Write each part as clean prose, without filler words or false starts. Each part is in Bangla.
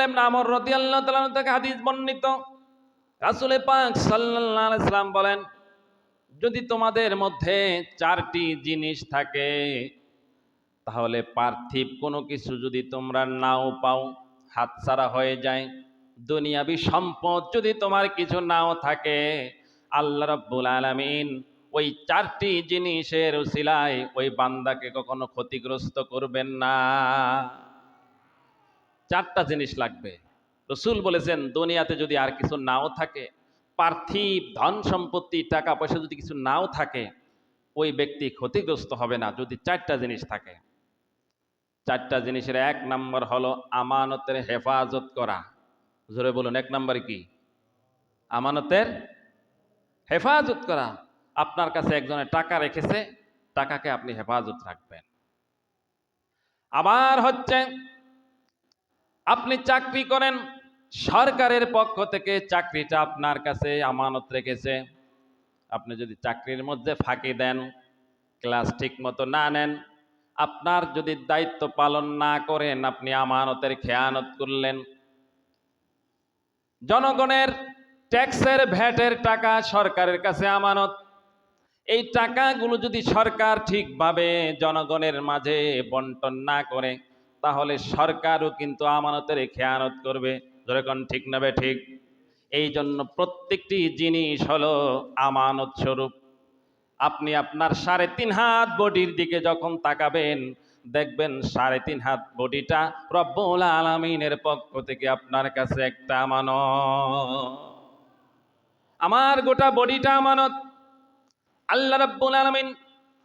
ইবনে আমর রাদিয়াল্লাহু তাআলা থেকে হাদিস বর্ণিত, রাসূল পাক সাল্লাল্লাহু আলাইহি সাল্লাম বলেন, যদি তোমাদের মধ্যে 4টি জিনিস থাকে, তাহলে পার্থিব কোনো কিছু যদি তোমরা নাও পাও, হাতছাড়া হয়ে যায়, দুনিয়াবি সম্পদ যদি তোমার কিছু নাও থাকে, আল্লাহ রাব্বুল আলামিন ওই 4টি জিনিসের উসিলায় ওই বান্দাকে কখনো ক্ষতিগ্রস্ত করবেন না। 4টা জিনিস লাগবে। রাসূল বলেছেন, দুনিয়াতে যদি আর কিছু নাও থাকে, পার্থিব ধন সম্পত্তি টাকা পয়সা যদি কিছু নাও থাকে, ওই ব্যক্তি ক্ষতিগ্রস্ত হবে না যদি 4টা জিনিস থাকে। 4টা জিনিসের 1 নম্বর হলো আমানতের হেফাজত করা। জোরে বলুন, 1 নম্বর কি? আমানতের হেফাজত করা। আপনার কাছে একজনের টাকা রেখেছে, টাকাকে আপনি হেফাজত রাখবেন। আবার হচ্ছে, আপনি চাকরি করেন, সরকারের পক্ষ থেকে চাকরিটা আপনার কাছে আমানত রেখেছে, আপনি যদি চাকরির মধ্যে ফাঁকি দেন, ক্লাস ঠিক মতো না নেন, আপনার যদি দায়িত্ব পালন না করেন, আপনি আমানতের খেয়ানত করলেন। জনগণের ট্যাক্সের ভ্যাটের টাকা সরকারের কাছে আমানত। এই টাকাগুলো যদি সরকার ঠিকভাবে জনগণের মাঝে বন্টন না করে, তাহলে সরকারও কিন্তু আমানতের খেয়ানত করবে। যেরকম ঠিক নেবে ঠিক। এই জন্য প্রত্যেকটি জিনিস হলো আমানত স্বরূপ। আপনি আপনার 3.5 হাত বডির দিকে যখন তাকাবেন, দেখবেন 3.5 হাত বডিটা রব্বুল আলামিনের পক্ষ থেকে আপনার কাছে একটা আমানত। আমার গোটা বডিটা আমানত। আল্লাহ রাব্বুল আলামিন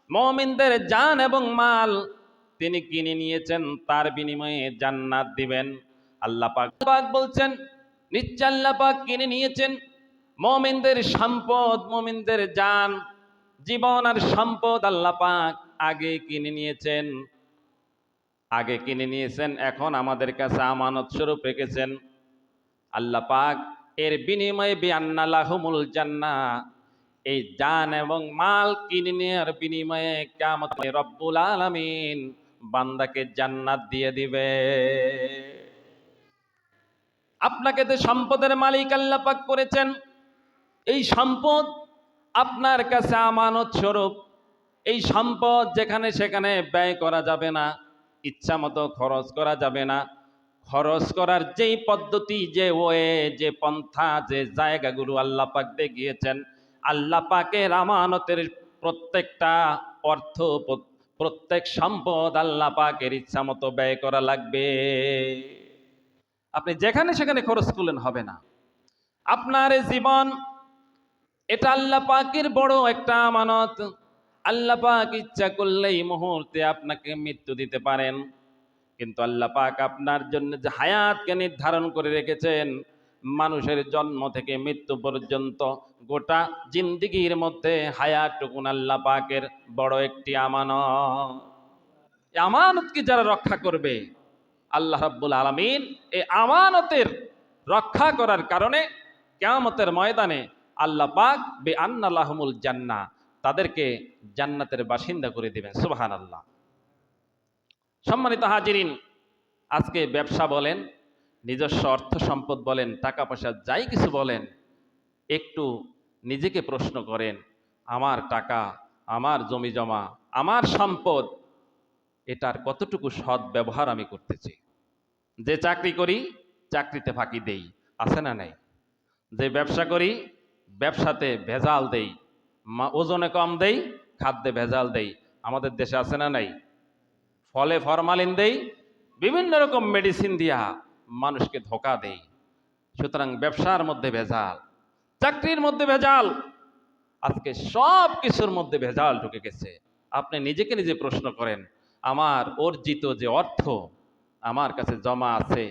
মুমিনদের জান এবং মাল তিনি কিনে নিয়েছেন, তার বিনিময়ে জান্নাত দিবেন। আল্লাহ পাক বলছেন, নিশ্চয় আল্লাহ পাক কিনে নিয়েছেন মুমিনদের সম্পদ, মুমিনদের জান, জীবন আর সম্পদ আল্লাহ পাক আগে কিনে নিয়েছেন, এখন আমাদের কাছে আমানত স্বরূপ রেখেছেন। আল্লাহ পাক এর বিনিময়ে বিআন্না লাহুমুল জান্নাহ, এই জান এবং মাল কিনে নেওয়ার বিনিময়ে কিয়ামতে রব্বুল আলামিন বান্দাকে জান্নাত দিয়ে দিবে। আপনাকে তো সম্পদের মালিক আল্লাহ পাক করেছেন, এই সম্পদ আপনার কাছে আমানত স্বরূপ। এই সম্পদ যেখানে সেখানে ব্যয় করা যাবে না, ইচ্ছা মতো খরচ করা যাবে না। খরচ করার যেই পদ্ধতি, যে ওয়ে, যে পন্থা, যে জায়গাগুলো আল্লাহ পাক দেখিয়েছেন, আল্লাহ পাকের আমানতের প্রত্যেকটা অর্থ, প্রত্যেক সম্পদ আল্লাহ পাকের ইচ্ছা মতো ব্যয় করা লাগবে। আপনি যেখানে সেখানে খরচ করলেন হবে না। আপনার জীবন, এটা আল্লাহ পাকের বড় একটা আমানত। আল্লাহ পাক ইচ্ছা করলে এই মুহূর্তে আপনাকে মৃত্যু দিতে পারেন, কিন্তু আল্লাহ পাক আপনার জন্য যে হায়াতকে নির্ধারণ করে রেখেছেন, মানুষের জন্ম থেকে মৃত্যু পর্যন্ত গোটা জিন্দেগির মধ্যে হায়াতটুকুন আল্লাহ পাকের বড় একটি আমানত। এই আমানতকে যারা রক্ষা করবে, আল্লাহ রাব্বুল আলামিন এই আমানতের রক্ষা করার কারণে কিয়ামতের ময়দানে আল্লাহ পাক বিআন্না লাহুমুল জান্নাহ, তাদেরকে জান্নাতের বাসিন্দা করে দিবেন। সুবহানাল্লাহ। সম্মানিত হাজিরিন, আজকে ব্যবসা বলেন, নিজস্ব অর্থ সম্পদ বলেন, টাকা পয়সা যাই কিছু বলেন, একটু নিজেকে প্রশ্ন করেন, আমার টাকা, আমার জমি জমা, আমার সম্পদ, এটার কতটুকু সৎ ব্যবহার আমি করতেছি। যে চাকরি করি, চাকরিতে ফাঁকি দেই, আছে না নাই? যে ব্যবসা করি, ব্যবসাতে ভেজাল দেই, ওজনে কম দেই, খাদ্যে ভেজাল দেই, আমাদের দেশে আছে না নাই? ফলে ফরমালিন দেই, বিভিন্ন রকম মেডিসিন দিয়া মানুষকে ধোঁকা দেই। সুতরাং ব্যবসার মধ্যে ভেজাল, চাকরির মধ্যে ভেজাল, আজকে সব কিছুর মধ্যে ভেজাল ঢুকে গেছে। আপনি নিজেকে নিজে প্রশ্ন করেন, আমার অর্জিত যে অর্থ আমার কাছে জমা আছে,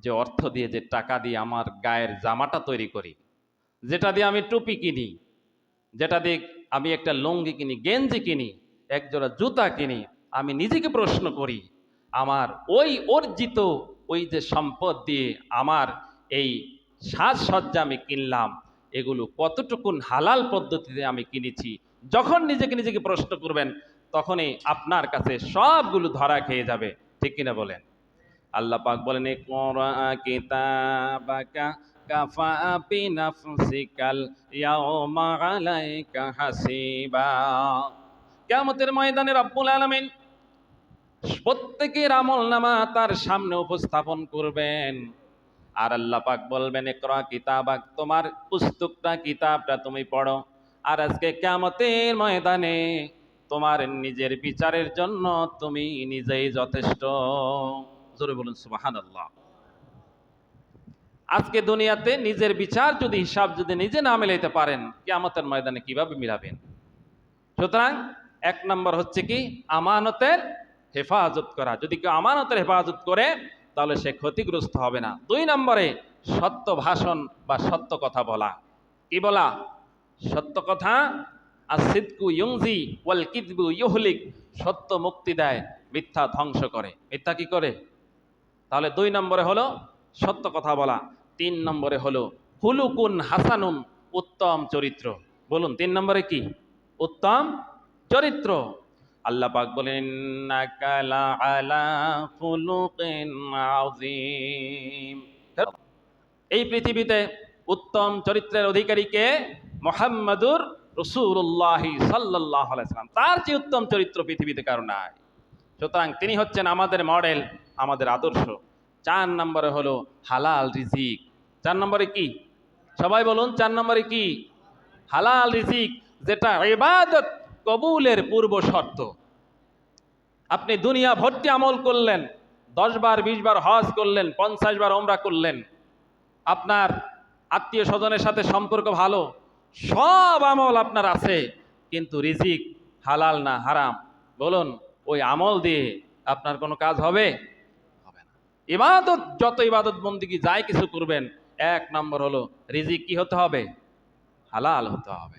যে অর্থ দিয়ে, যে টাকা দিয়ে আমার গায়ের জামাটা তৈরি করি, যেটা দিয়ে আমি টুপি কিনি, যেটা দিয়ে আমি একটা লুঙ্গি কিনি, গেঞ্জি কিনি, একজোড়া জুতা কিনি, আমি নিজেকে প্রশ্ন করি, আমার ওই অর্জিত ওই যে সম্পদ দিয়ে আমার এই সাজসজ্জা আমি কিনলাম, এগুলো কতটুকুন হালাল পদ্ধতিতে আমি কিনেছি। যখন নিজেকে প্রশ্ন করবেন, তখনই আপনার কাছে সবগুলো ধরা খেয়ে যাবে। ঠিক কিনা বলেন? আল্লাহ পাক বলেন, ইকরা কিতাবাকা কাফা বিনাফসিকাল ইয়াউমা আলাইকা হাসিবা। কিয়ামতের ময়দানে রব্বুল আলামিন প্রত্যেকের আমলনামা তার সামনে উপস্থাপন করবেন। আর আল্লাহ পাক বলবেন, ইকরা কিতাবাক, তোমার পুস্তকটা, কিতাবটা তুমি পড়ো। আর আজকে কিয়ামতের ময়দানে তোমার নিজের বিচারের জন্য তুমি নিজেই যথেষ্ট। জোরে বলুন সুবহানাল্লাহ। আজকে দুনিয়াতে নিজের বিচার যদি, হিসাব যদি নিজে না মিলাইতে পারেন, কিয়ামতের ময়দানে কিভাবে মিলাবেন? সুতরাং এক নম্বর হচ্ছে কি, আমানতের হেফাজত করা। যদি কেউ আমানতের হেফাজত করে তাহলে সে ক্ষতিগ্রস্ত হবে না। দুই নম্বরে সত্য ভাষণ বা সত্য কথা বলা। কি বলা? সত্য কথা। আর সিদকু ইউংজি ওয়াল কিযবু ইউহলিক, সত্য মুক্তি দেয়, মিথ্যা ধ্বংস করে। মিথ্যা কি করে? তাহলে দুই নম্বরে হলো সত্য কথা বলা। তিন নম্বরে হলো হুলুকুন হাসানুন, উত্তম চরিত্র। বলুন তিন নম্বরে কি? উত্তম চরিত্র। আল্লাহ পাক বলেন, ইন্নাকা লাআলা খুলুকিন আযীম। এই পৃথিবীতে উত্তম চরিত্রের অধিকারী কে? মুহাম্মাদুর রাসূলুল্লাহ সাল্লাল্লাহু আলাইহি ওয়াসাল্লাম। তার চেয়ে উত্তম চরিত্র পৃথিবীতে কারো নাই। সুতরাং তিনি হচ্ছেন আমাদের মডেল, আমাদের আদর্শ। চার নম্বরে হলো হালাল রিজিক। চার নম্বরে কি? সবাই বলুন, চার নম্বরে কি? হালাল রিজিক, যেটা ইবাদত কবুলের পূর্ব শর্ত। আপনি দুনিয়া ভর্তি আমল করলেন, 10 বার 20 বার হজ করলেন, 50 বার ওমরা করলেন, আপনার আত্মীয় স্বজনের সাথে সম্পর্ক ভালো, সব আমল আপনার আছে, কিন্তু রিজিক হালাল না হারাম, বলুন ওই আমল দিয়ে আপনার কোনো কাজ হবে? হবে না। ইবাদত, যত ইবাদত বন্দেগী যাই কিছু করবেন, এক নম্বর হলো রিজিক কি হতে হবে? হালাল হতে হবে।